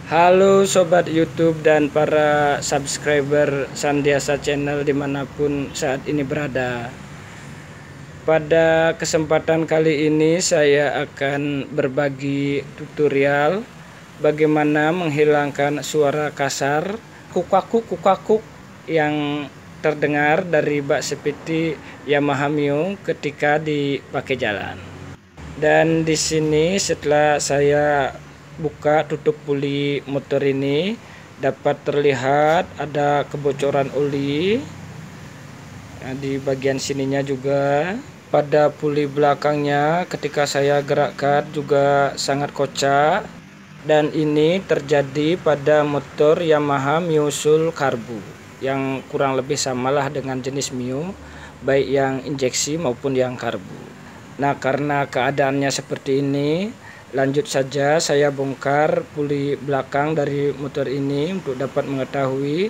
Halo Sobat YouTube dan para subscriber Sandiasa Channel dimanapun saat ini berada. Pada kesempatan kali ini saya akan berbagi tutorial bagaimana menghilangkan suara kasar kukakuk yang terdengar dari bak seperti Yamaha Mio ketika dipakai jalan. Dan di sini setelah saya buka tutup puli motor ini dapat terlihat ada kebocoran oli. Nah, di bagian sininya juga pada puli belakangnya ketika saya gerakkan juga sangat kocak, dan ini terjadi pada motor Yamaha Mio Soul Karbu yang kurang lebih samalah dengan jenis Mio, baik yang injeksi maupun yang karbu. Nah, karena keadaannya seperti ini, lanjut saja saya bongkar puli belakang dari motor ini untuk dapat mengetahui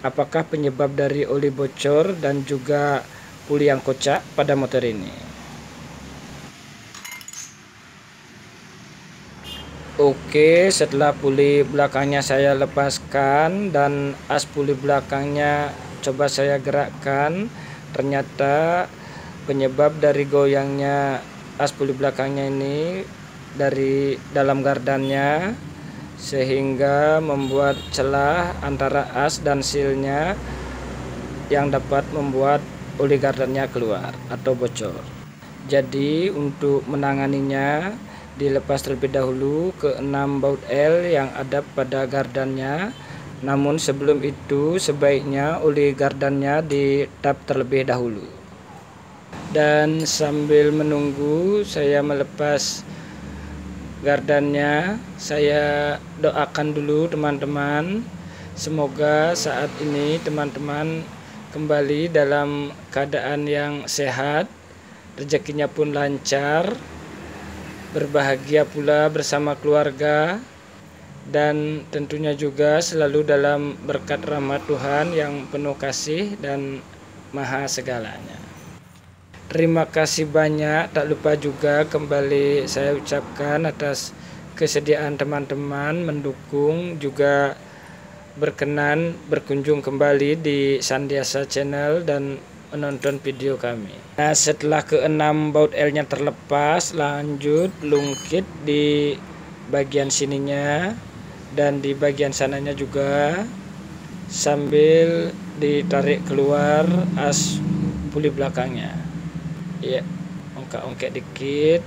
apakah penyebab dari oli bocor dan juga puli yang kocak pada motor ini. Oke, setelah puli belakangnya saya lepaskan dan as puli belakangnya coba saya gerakkan, ternyata penyebab dari goyangnya as puli belakangnya ini dari dalam gardannya, sehingga membuat celah antara as dan silnya yang dapat membuat oli gardannya keluar atau bocor. Jadi untuk menanganinya, dilepas terlebih dahulu ke 6 baut L yang ada pada gardannya. Namun sebelum itu sebaiknya oli gardannya ditap terlebih dahulu. Dan sambil menunggu saya melepas gardannya, saya doakan dulu teman-teman, semoga saat ini teman-teman kembali dalam keadaan yang sehat, rezekinya pun lancar, berbahagia pula bersama keluarga, dan tentunya juga selalu dalam berkat rahmat Tuhan yang penuh kasih dan maha segalanya. Terima kasih banyak, tak lupa juga kembali saya ucapkan atas kesediaan teman-teman mendukung, juga berkenan berkunjung kembali di Sandiasa Channel dan menonton video kami. Nah, setelah ke-6 baut L-nya terlepas, lanjut lungkit di bagian sininya dan di bagian sananya juga, sambil ditarik keluar as puli belakangnya. Ya, ongkak-ongkak dikit.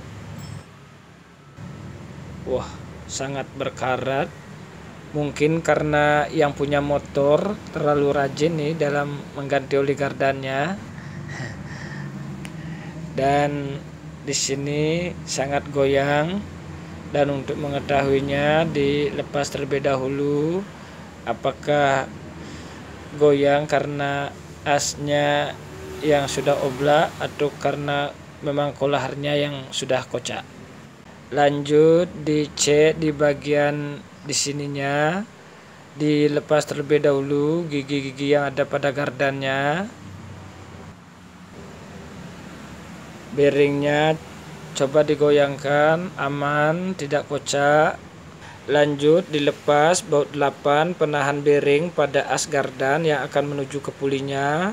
Wah, sangat berkarat. Mungkin karena yang punya motor terlalu rajin nih dalam mengganti oli gardannya. Dan di sini sangat goyang, dan untuk mengetahuinya dilepas terlebih dahulu apakah goyang karena asnya yang sudah oblak atau karena memang kolaharnya yang sudah kocak. Lanjut dicek di bagian di sininya, dilepas terlebih dahulu gigi-gigi yang ada pada gardannya. Bearingnya coba digoyangkan, aman, tidak kocak. Lanjut dilepas baut 8 penahan bearing pada as gardan yang akan menuju ke pulinya.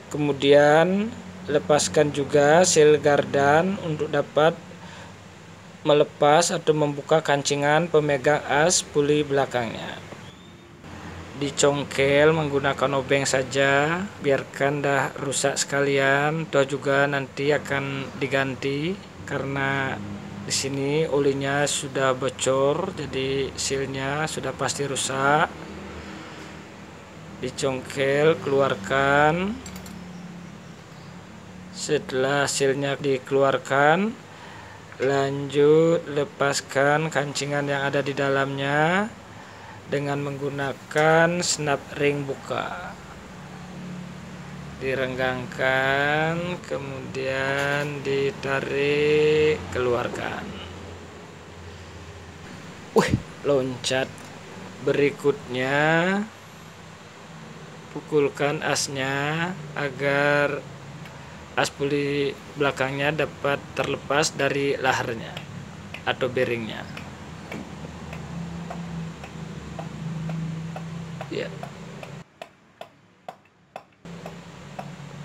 Kemudian lepaskan juga sel gardan untuk dapat melepas atau membuka kancingan pemegang as puli belakangnya. Dicongkel menggunakan obeng saja, biarkan dah rusak sekalian. Toh juga nanti akan diganti karena di sini olinya sudah bocor, jadi silnya sudah pasti rusak. Dicongkel, keluarkan. Setelah silnya dikeluarkan, lanjut lepaskan kancingan yang ada di dalamnya dengan menggunakan snap ring buka. Direnggangkan, kemudian ditarik, keluarkan. Loncat. Berikutnya pukulkan asnya agar as puli belakangnya dapat terlepas dari laharnya atau bearingnya. Ya.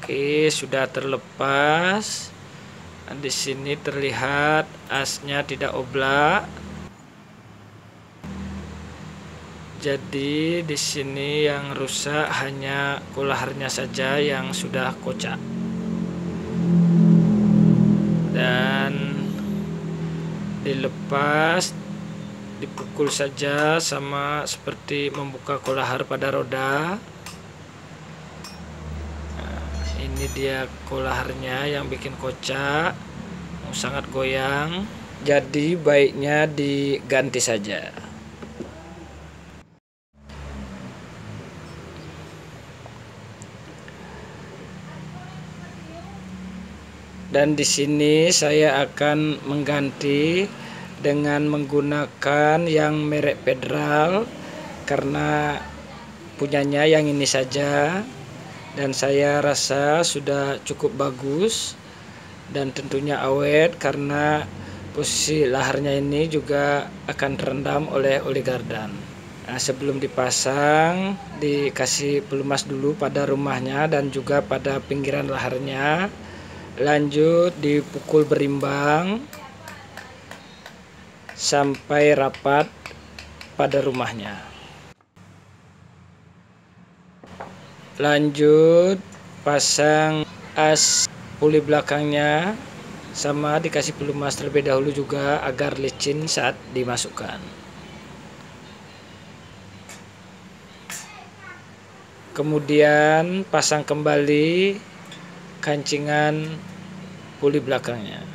Oke, sudah terlepas. Di sini terlihat asnya tidak oblak. Jadi di sini yang rusak hanya kolaharnya saja yang sudah kocak. Dan dilepas, dipukul saja sama seperti membuka kolahar pada roda. Ini dia kolaharnya yang bikin kocak, sangat goyang. Jadi baiknya diganti saja. Dan di sini saya akan mengganti dengan menggunakan yang merek Federal karena punyanya yang ini saja. Dan saya rasa sudah cukup bagus dan tentunya awet karena posisi laharnya ini juga akan terendam oleh oli gardan. Nah, sebelum dipasang dikasih pelumas dulu pada rumahnya dan juga pada pinggiran laharnya. Lanjut dipukul berimbang sampai rapat pada rumahnya. Lanjut pasang as puli belakangnya sama dikasih pelumas terlebih dahulu juga agar licin saat dimasukkan. Kemudian pasang kembali kancingan puli belakangnya.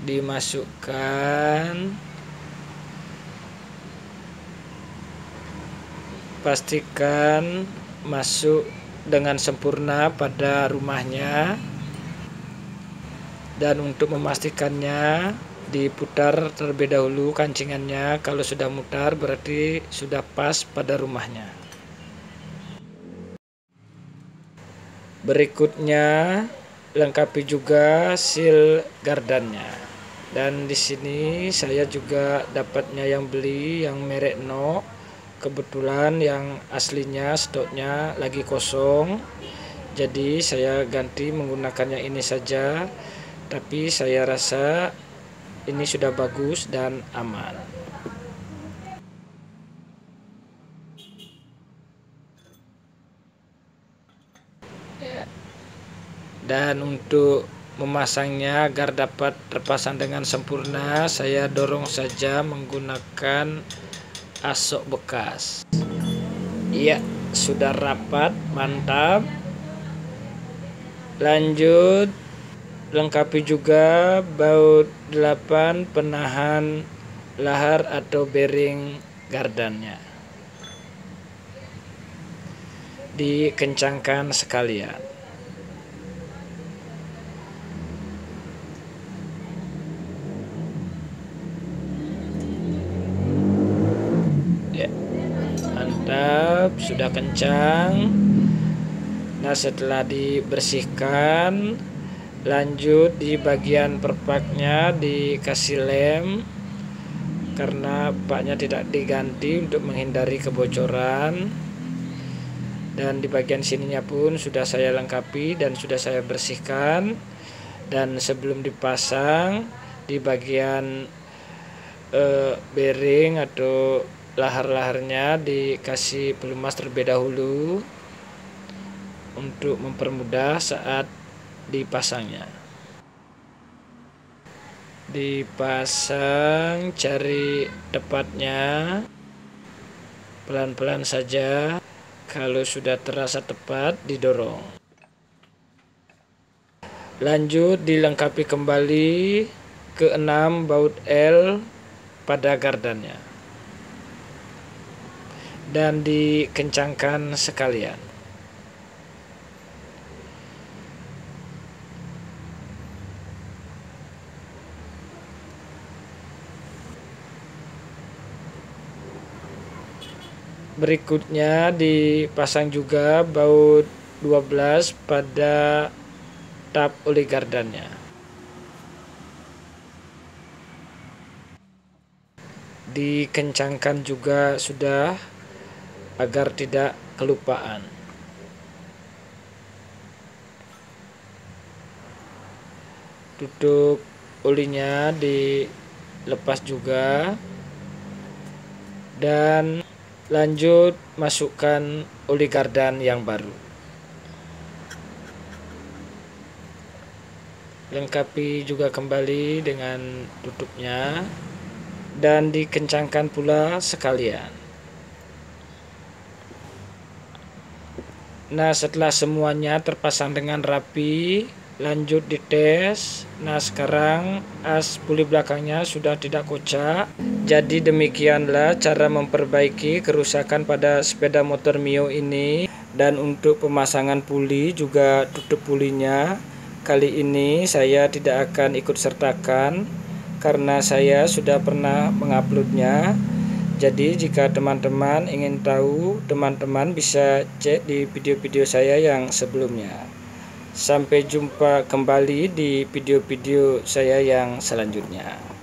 Dimasukkan, pastikan masuk dengan sempurna pada rumahnya, dan untuk memastikannya diputar terlebih dahulu kancingannya. Kalau sudah mutar berarti sudah pas pada rumahnya. Berikutnya lengkapi juga seal gardannya. Dan di sini saya juga dapatnya yang beli yang merek No. Kebetulan yang aslinya stoknya lagi kosong. Jadi saya ganti menggunakannya ini saja. Tapi saya rasa ini sudah bagus dan aman. Dan untuk memasangnya agar dapat terpasang dengan sempurna, saya dorong saja menggunakan asok bekas. Iya, sudah rapat, mantap. Lanjut lengkapi juga baut 8 penahan lahar atau bearing gardannya. Dikencangkan sekalian. Mantap, sudah kencang. Nah, setelah dibersihkan, lanjut di bagian perpaknya dikasih lem karena paknya tidak diganti untuk menghindari kebocoran. Dan di bagian sininya pun sudah saya lengkapi dan sudah saya bersihkan. Dan sebelum dipasang di bagian bearing atau lahar-laharnya dikasih pelumas terlebih dahulu untuk mempermudah saat dipasangnya. Dipasang, cari tepatnya, pelan-pelan saja. Kalau sudah terasa tepat didorong. Lanjut dilengkapi kembali ke 6 baut L pada gardannya. Dan dikencangkan sekalian. Berikutnya dipasang juga baut 12 pada tap oli gardannya. Dikencangkan juga sudah agar tidak kelupaan. Tutup olinya dilepas juga dan lanjut masukkan oli gardan yang baru. Lengkapi juga kembali dengan tutupnya dan dikencangkan pula sekalian. Nah, setelah semuanya terpasang dengan rapi, lanjut dites. Nah, sekarang as puli belakangnya sudah tidak kocak. Jadi demikianlah cara memperbaiki kerusakan pada sepeda motor Mio ini. Dan untuk pemasangan puli juga tutup pulinya, kali ini saya tidak akan ikut sertakan karena saya sudah pernah menguploadnya. Jadi jika teman-teman ingin tahu, teman-teman bisa cek di video-video saya yang sebelumnya. Sampai jumpa kembali di video-video saya yang selanjutnya.